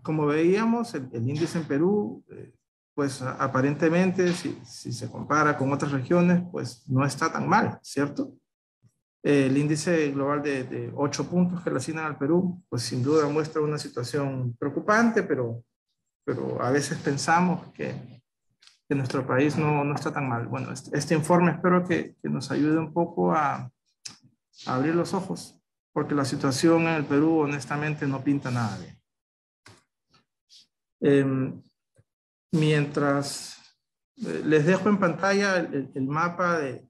como veíamos, el índice en Perú, pues aparentemente, si se compara con otras regiones, pues no está tan mal, ¿cierto? El índice global de 8 puntos que le asignan al Perú, pues sin duda muestra una situación preocupante, pero a veces pensamos que nuestro país no está tan mal. Bueno, este informe espero que nos ayude un poco a abrir los ojos, porque la situación en el Perú honestamente no pinta nada bien. Mientras les dejo en pantalla el mapa de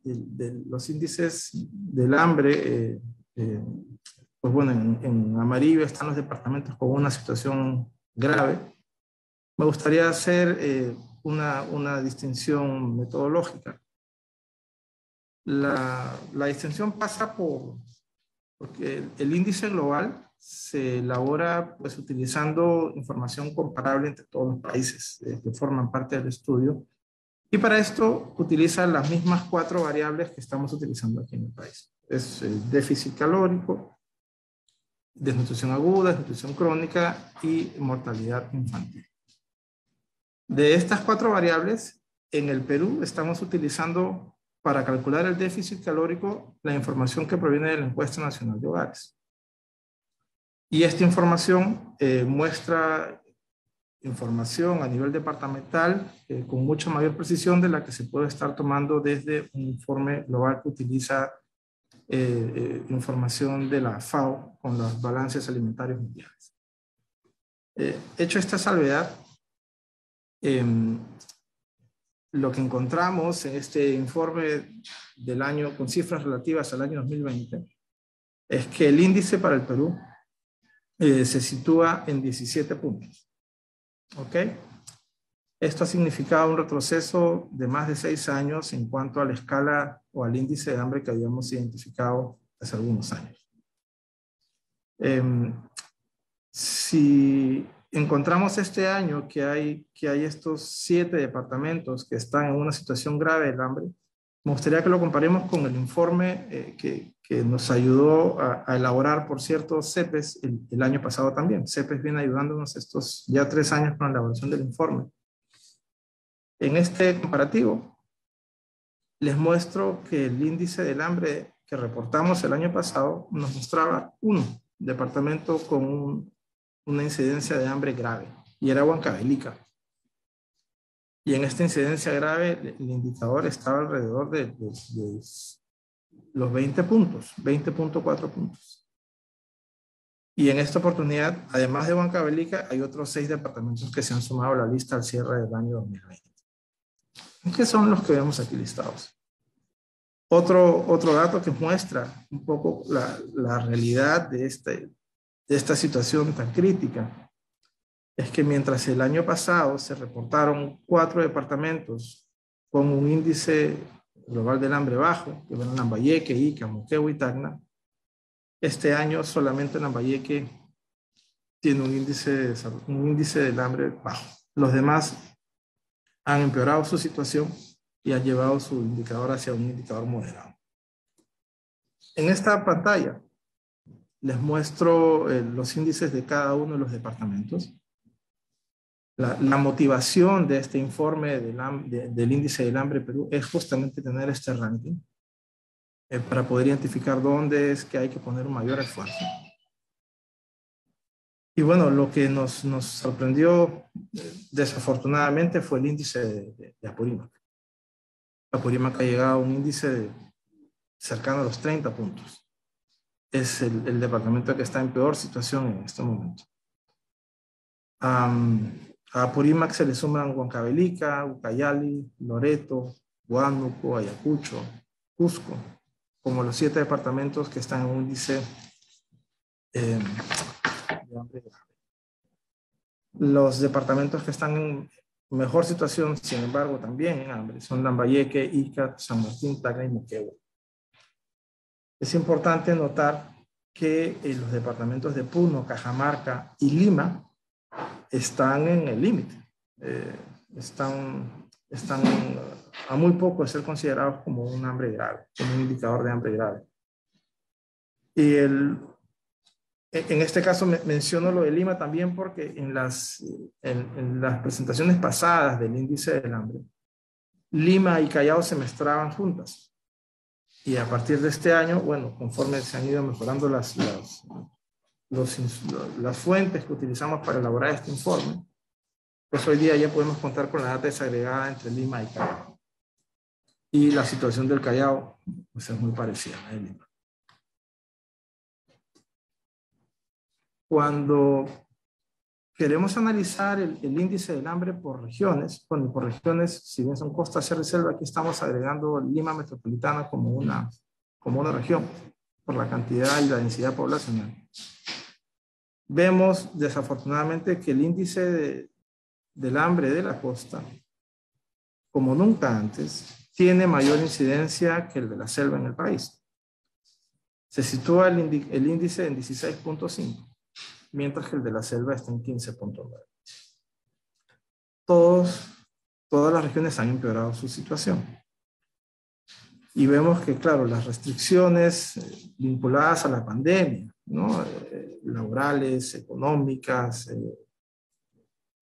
los índices del hambre, pues bueno, en amarillo están los departamentos con una situación grave. Me gustaría hacer una distinción metodológica. La distinción pasa porque el índice global se elabora pues utilizando información comparable entre todos los países que forman parte del estudio, y para esto utiliza las mismas 4 variables que estamos utilizando aquí en el país. Es el déficit calórico, desnutrición aguda, desnutrición crónica y mortalidad infantil. De estas 4 variables, en el Perú estamos utilizando para calcular el déficit calórico la información que proviene de la Encuesta Nacional de Hogares. Y esta información muestra información a nivel departamental con mucha mayor precisión de la que se puede estar tomando desde un informe global que utiliza información de la FAO con los balances alimentarios mundiales. Hecho esta salvedad, lo que encontramos en este informe del año con cifras relativas al año 2020 es que el índice para el Perú se sitúa en 17 puntos. ¿Ok? Esto ha significado un retroceso de más de 6 años en cuanto a la escala o al índice de hambre que habíamos identificado hace algunos años. Si encontramos este año que hay estos 7 departamentos que están en una situación grave del hambre, me gustaría que lo comparemos con el informe que nos ayudó a elaborar, por cierto, CEPES el año pasado también. CEPES viene ayudándonos estos ya 3 años con la elaboración del informe. En este comparativo, les muestro que el índice del hambre que reportamos el año pasado nos mostraba un departamento con una incidencia de hambre grave, y era Huancavelica. Y en esta incidencia grave, el indicador estaba alrededor de los 20 puntos, 20.4 puntos. Y en esta oportunidad, además de Huancavelica, hay otros 6 departamentos que se han sumado a la lista al cierre del año 2020. ¿Qué son los que vemos aquí listados? Otro dato que muestra un poco la realidad de esta situación tan crítica es que mientras el año pasado se reportaron 4 departamentos con un índice global del hambre bajo, que eran Lambayeque, Ica, Moquegua y Tacna, este año solamente Lambayeque tiene un índice del hambre bajo. Los demás han empeorado su situación y han llevado su indicador hacia un indicador moderado. En esta pantalla les muestro los índices de cada uno de los departamentos. La motivación de este informe del índice del hambre Perú es justamente tener este ranking para poder identificar dónde es que hay que poner un mayor esfuerzo. Y bueno, lo que nos sorprendió desafortunadamente fue el índice de Apurímac. Apurímac ha llegado a un índice cercano a los 30 puntos. Es el departamento que está en peor situación en este momento. A Apurímac se le suman Huancavelica, Ucayali, Loreto, Huánuco, Ayacucho, Cusco, como los 7 departamentos que están en un índice de hambre grave. Los departamentos que están en mejor situación, sin embargo, también en hambre, son Lambayeque, Ica, San Martín, Tacna y Moquegua. Es importante notar que los departamentos de Puno, Cajamarca y Lima están en el límite. Están a muy poco de ser considerados como un hambre grave, como un indicador de hambre grave. Y En este caso menciono lo de Lima también porque en las presentaciones pasadas del índice del hambre, Lima y Callao se mezclaban juntas. Y a partir de este año, bueno, conforme se han ido mejorando las fuentes que utilizamos para elaborar este informe, pues hoy día ya podemos contar con la data desagregada entre Lima y Callao. Y la situación del Callao pues, es muy parecida a la de Lima. Cuando queremos analizar el índice del hambre por regiones, bueno, por regiones, si bien son costa, sierra y selva, aquí estamos agregando Lima metropolitana como una región, por la cantidad y la densidad poblacional. Vemos desafortunadamente que el índice del hambre de la costa, como nunca antes, tiene mayor incidencia que el de la selva en el país. Se sitúa el índice en 16.5. mientras que el de la selva está en 15.9. Todas las regiones han empeorado su situación. Y vemos que, claro, las restricciones vinculadas a la pandemia, ¿no? Laborales, económicas,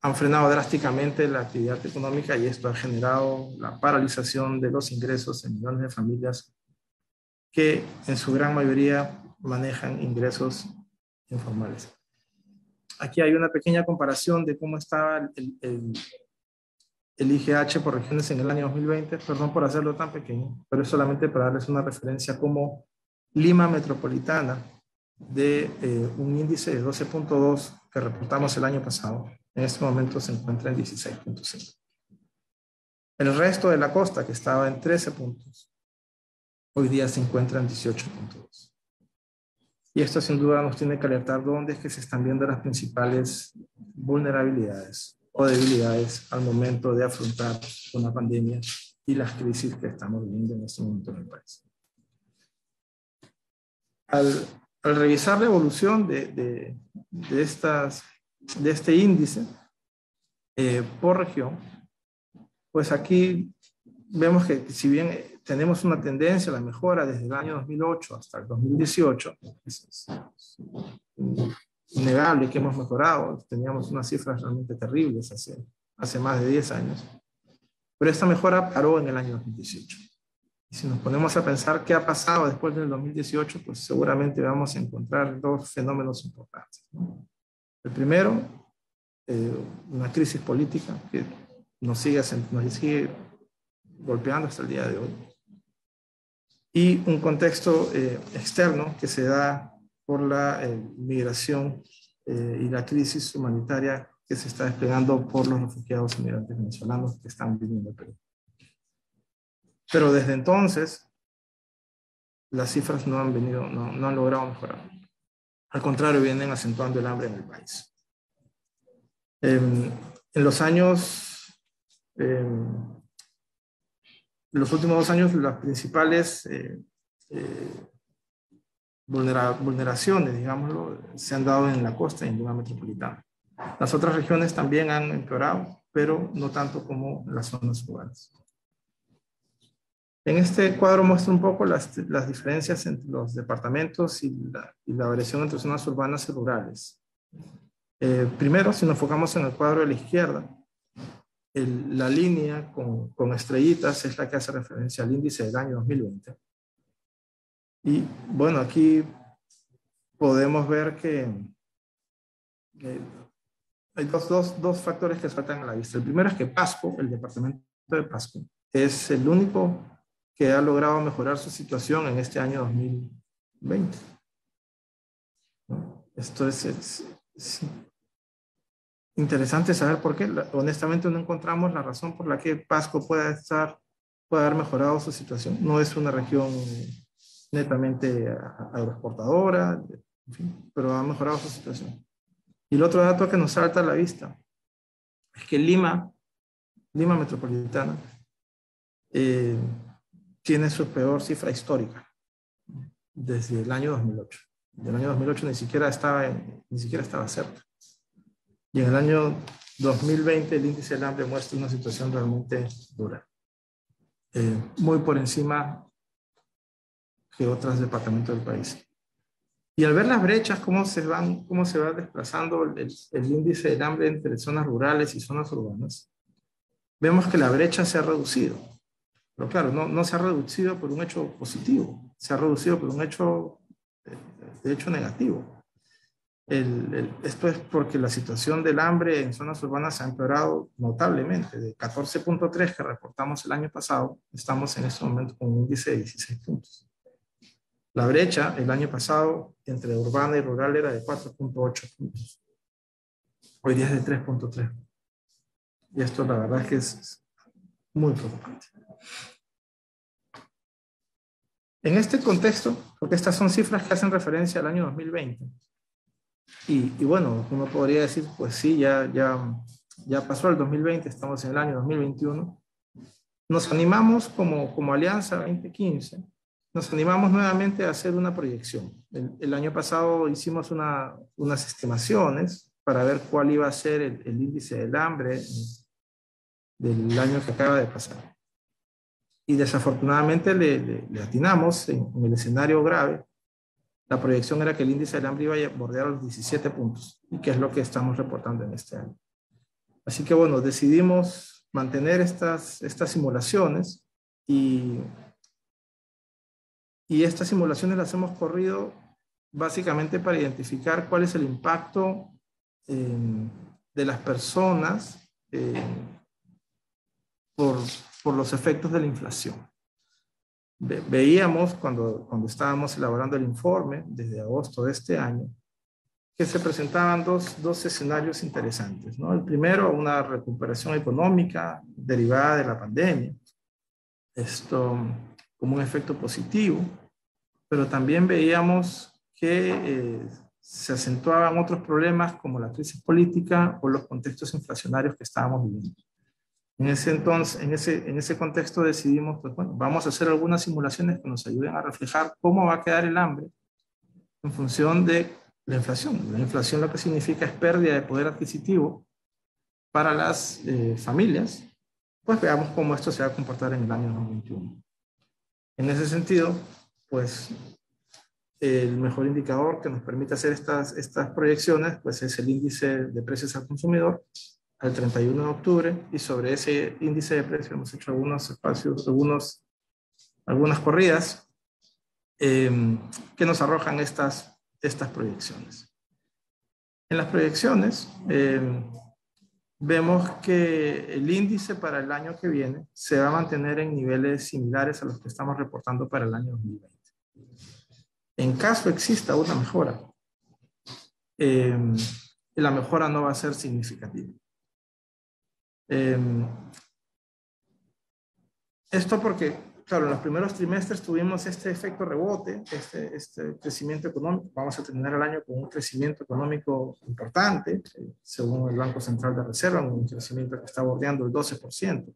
han frenado drásticamente la actividad económica y esto ha generado la paralización de los ingresos en millones de familias que en su gran mayoría manejan ingresos informales. Aquí hay una pequeña comparación de cómo estaba el IGH por regiones en el año 2020. Perdón por hacerlo tan pequeño, pero es solamente para darles una referencia como Lima metropolitana de un índice de 12.2 que reportamos el año pasado. En este momento se encuentra en 16.5. El resto de la costa, que estaba en 13 puntos, hoy día se encuentra en 18.2. Y esto sin duda nos tiene que alertar dónde es que se están viendo las principales vulnerabilidades o debilidades al momento de afrontar una pandemia y las crisis que estamos viviendo en este momento en el país. Al revisar la evolución de este índice por región, pues aquí vemos que si bien tenemos una tendencia a la mejora desde el año 2008 hasta el 2018, es innegable que hemos mejorado, teníamos unas cifras realmente terribles hace más de 10 años, pero esta mejora paró en el año 2018. Y si nos ponemos a pensar qué ha pasado después del 2018, pues seguramente vamos a encontrar dos fenómenos importantes, ¿no? El primero, una crisis política que nos sigue golpeando hasta el día de hoy. Y un contexto externo que se da por la migración y la crisis humanitaria que se está desplegando por los refugiados y migrantes venezolanos que están viviendo en Perú. Pero desde entonces, las cifras no han logrado mejorar. Al contrario, vienen acentuando el hambre en el país. En los últimos 2 años, las principales vulneraciones, digámoslo, se han dado en la costa y en Lima metropolitana. Las otras regiones también han empeorado, pero no tanto como las zonas urbanas. En este cuadro muestra un poco las diferencias entre los departamentos y la variación entre zonas urbanas y rurales. Primero, si nos enfocamos en el cuadro de la izquierda, la línea con estrellitas es la que hace referencia al índice del año 2020. Y bueno, aquí podemos ver que hay dos factores que saltan a la vista. El primero es que Pasco, el departamento de Pasco, es el único que ha logrado mejorar su situación en este año 2020. ¿No? Esto es interesante saber por qué. Honestamente no encontramos la razón por la que Pasco puede haber mejorado su situación. No es una región netamente agroexportadora, en fin, pero ha mejorado su situación. Y el otro dato que nos salta a la vista es que Lima metropolitana, tiene su peor cifra histórica desde el año 2008. Del año 2008 ni siquiera estaba cerca. Y en el año 2020 el índice del hambre muestra una situación realmente dura. Muy por encima que otros departamentos del país. Y al ver las brechas, cómo se va desplazando el índice del hambre entre zonas rurales y zonas urbanas, vemos que la brecha se ha reducido. Pero claro, no se ha reducido por un hecho positivo, se ha reducido por un hecho, de hecho negativo. Esto es porque la situación del hambre en zonas urbanas se ha empeorado notablemente. De 14.3 que reportamos el año pasado, estamos en este momento con un índice de 16 puntos. La brecha el año pasado entre urbana y rural era de 4.8 puntos. Hoy día es de 3.3. Y esto la verdad es que es muy preocupante. En este contexto, porque estas son cifras que hacen referencia al año 2020, y bueno, uno podría decir, pues sí, ya pasó el 2020, estamos en el año 2021, nos animamos como Alianza 2015, nos animamos nuevamente a hacer una proyección. El año pasado hicimos unas estimaciones para ver cuál iba a ser el índice del hambre del año que acaba de pasar. Y desafortunadamente le atinamos en el escenario grave. La proyección era que el índice del hambre iba a bordear los 17 puntos, y que es lo que estamos reportando en este año. Así que bueno, decidimos mantener estas simulaciones, y estas simulaciones las hemos corrido básicamente para identificar cuál es el impacto de las personas por los efectos de la inflación. Veíamos cuando estábamos elaborando el informe desde agosto de este año que se presentaban dos escenarios interesantes, ¿no? El primero, una recuperación económica derivada de la pandemia, esto como un efecto positivo, pero también veíamos que se acentuaban otros problemas como la crisis política o los contextos inflacionarios que estábamos viviendo. En ese contexto decidimos, pues bueno, vamos a hacer algunas simulaciones que nos ayuden a reflejar cómo va a quedar el hambre en función de la inflación. La inflación lo que significa es pérdida de poder adquisitivo para las familias. Pues veamos cómo esto se va a comportar en el año 2021. En ese sentido, pues el mejor indicador que nos permite hacer estas proyecciones pues es el índice de precios al consumidor al 31 de octubre, y sobre ese índice de precios hemos hecho algunos espacios, algunas corridas que nos arrojan estas proyecciones. En las proyecciones vemos que el índice para el año que viene se va a mantener en niveles similares a los que estamos reportando para el año 2020. En caso exista una mejora, la mejora no va a ser significativa. Esto porque, claro, en los primeros trimestres tuvimos este efecto rebote, este crecimiento económico. Vamos a terminar el año con un crecimiento económico importante, según el Banco Central de Reserva, un crecimiento que está bordeando el 12%.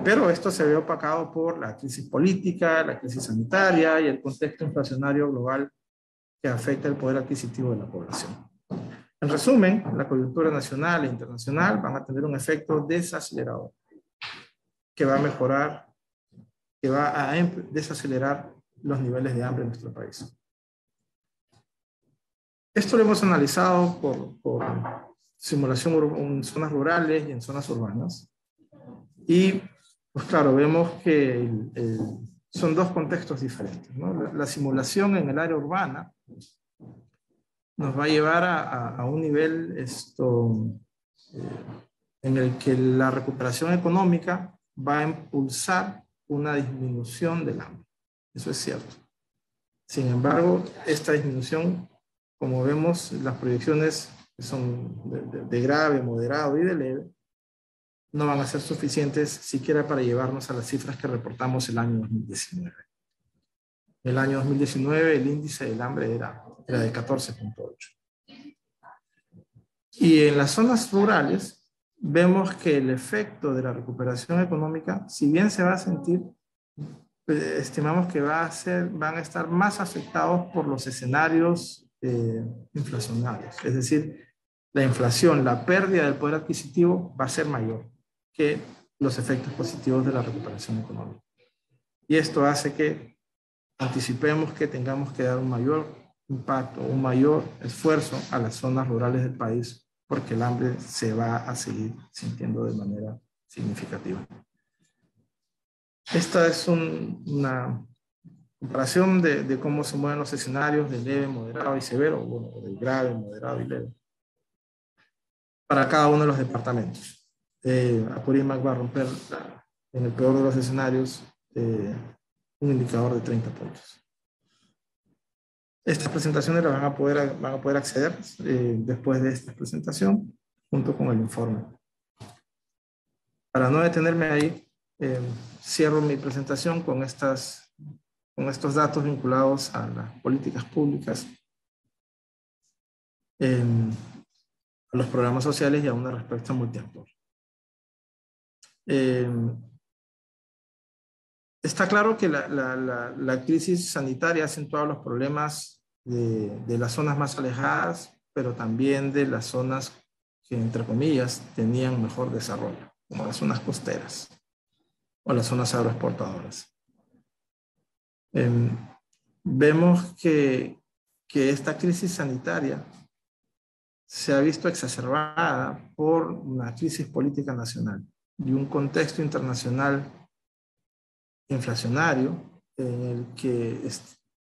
Pero esto se ve opacado por la crisis política, la crisis sanitaria y el contexto inflacionario global que afecta el poder adquisitivo de la población. En resumen, la coyuntura nacional e internacional van a tener un efecto desacelerador que va a mejorar, que va a desacelerar los niveles de hambre en nuestro país. Esto lo hemos analizado por simulación en zonas rurales y en zonas urbanas. Y, pues claro, vemos que son dos contextos diferentes, ¿no? La simulación en el área urbana nos va a llevar a un nivel en el que la recuperación económica va a impulsar una disminución del hambre. Eso es cierto. Sin embargo, esta disminución, como vemos, las proyecciones son de grave, moderado y de leve, no van a ser suficientes siquiera para llevarnos a las cifras que reportamos el año 2019. El año 2019 el índice del hambre era de 14.8. Y en las zonas rurales vemos que el efecto de la recuperación económica, si bien se va a sentir, estimamos que van a estar más afectados por los escenarios inflacionarios. Es decir, la inflación, la pérdida del poder adquisitivo va a ser mayor que los efectos positivos de la recuperación económica. Y esto hace que anticipemos que tengamos que dar un mayor impacto, un mayor esfuerzo a las zonas rurales del país, porque el hambre se va a seguir sintiendo de manera significativa. Esta es una comparación de cómo se mueven los escenarios de leve, moderado y severo, bueno, de grave, moderado y leve, para cada uno de los departamentos. Apurímac va a romper, en el peor de los escenarios, un indicador de 30 puntos. Estas presentaciones las van a poder acceder después de esta presentación, junto con el informe. Para no detenerme ahí, cierro mi presentación con estos datos vinculados a las políticas públicas, a los programas sociales y a una respuesta multiactor. Está claro que la crisis sanitaria ha acentuado los problemas de las zonas más alejadas, pero también de las zonas que, entre comillas, tenían mejor desarrollo, como las zonas costeras o las zonas agroexportadoras. Vemos que esta crisis sanitaria se ha visto exacerbada por una crisis política nacional y un contexto internacional inflacionario en el que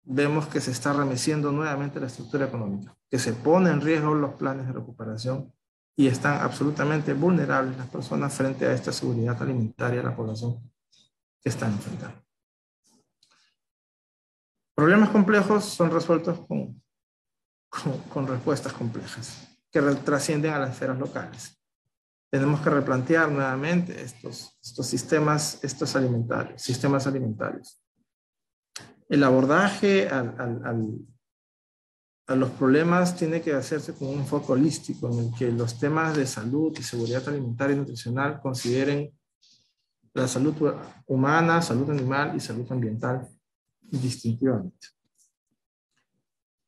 vemos que se está remeciendo nuevamente la estructura económica, que se pone en riesgo los planes de recuperación y están absolutamente vulnerables las personas frente a esta seguridad alimentaria de la población que están enfrentando. Problemas complejos son resueltos con respuestas complejas que trascienden a las esferas locales. Tenemos que replantear nuevamente estos sistemas alimentarios. El abordaje a los problemas tiene que hacerse con un enfoque holístico en el que los temas de salud y seguridad alimentaria y nutricional consideren la salud humana, salud animal y salud ambiental distintivamente.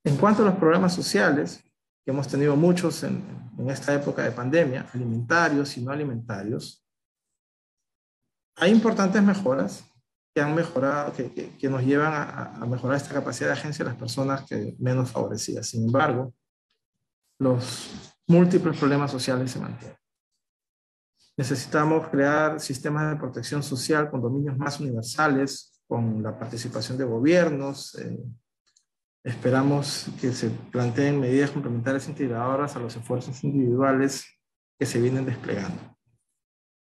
En cuanto a los problemas sociales, que hemos tenido muchos en esta época de pandemia, alimentarios y no alimentarios, hay importantes mejoras que han mejorado, que nos llevan a mejorar esta capacidad de agencia de las personas menos favorecidas. Sin embargo, los múltiples problemas sociales se mantienen. Necesitamos crear sistemas de protección social con dominios más universales, con la participación de gobiernos. Esperamos que se planteen medidas complementarias integradoras a los esfuerzos individuales que se vienen desplegando.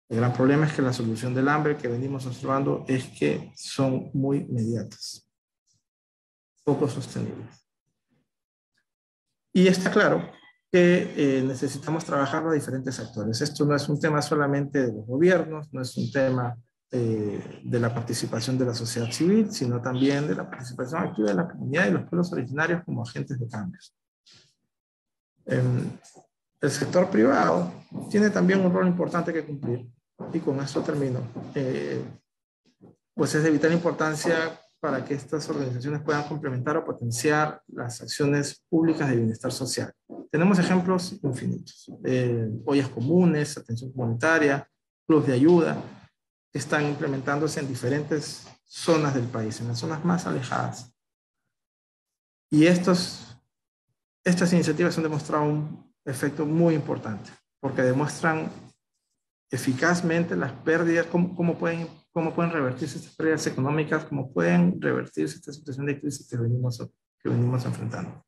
El gran problema es que la solución del hambre que venimos observando es que son muy inmediatas, poco sostenibles. Y está claro que necesitamos trabajar los diferentes actores. Esto no es un tema solamente de los gobiernos, no es un tema de la participación de la sociedad civil, sino también de la participación activa de la comunidad y los pueblos originarios como agentes de cambio. El sector privado tiene también un rol importante que cumplir, y con esto termino. Pues es de vital importancia para que estas organizaciones puedan complementar o potenciar las acciones públicas de bienestar social. Tenemos ejemplos infinitos. Ollas comunes, atención comunitaria, clubes de ayuda, que están implementándose en diferentes zonas del país, en las zonas más alejadas. Y estas iniciativas han demostrado un efecto muy importante, porque demuestran eficazmente las pérdidas, cómo pueden revertirse estas pérdidas económicas, cómo pueden revertirse esta situación de crisis que venimos enfrentando.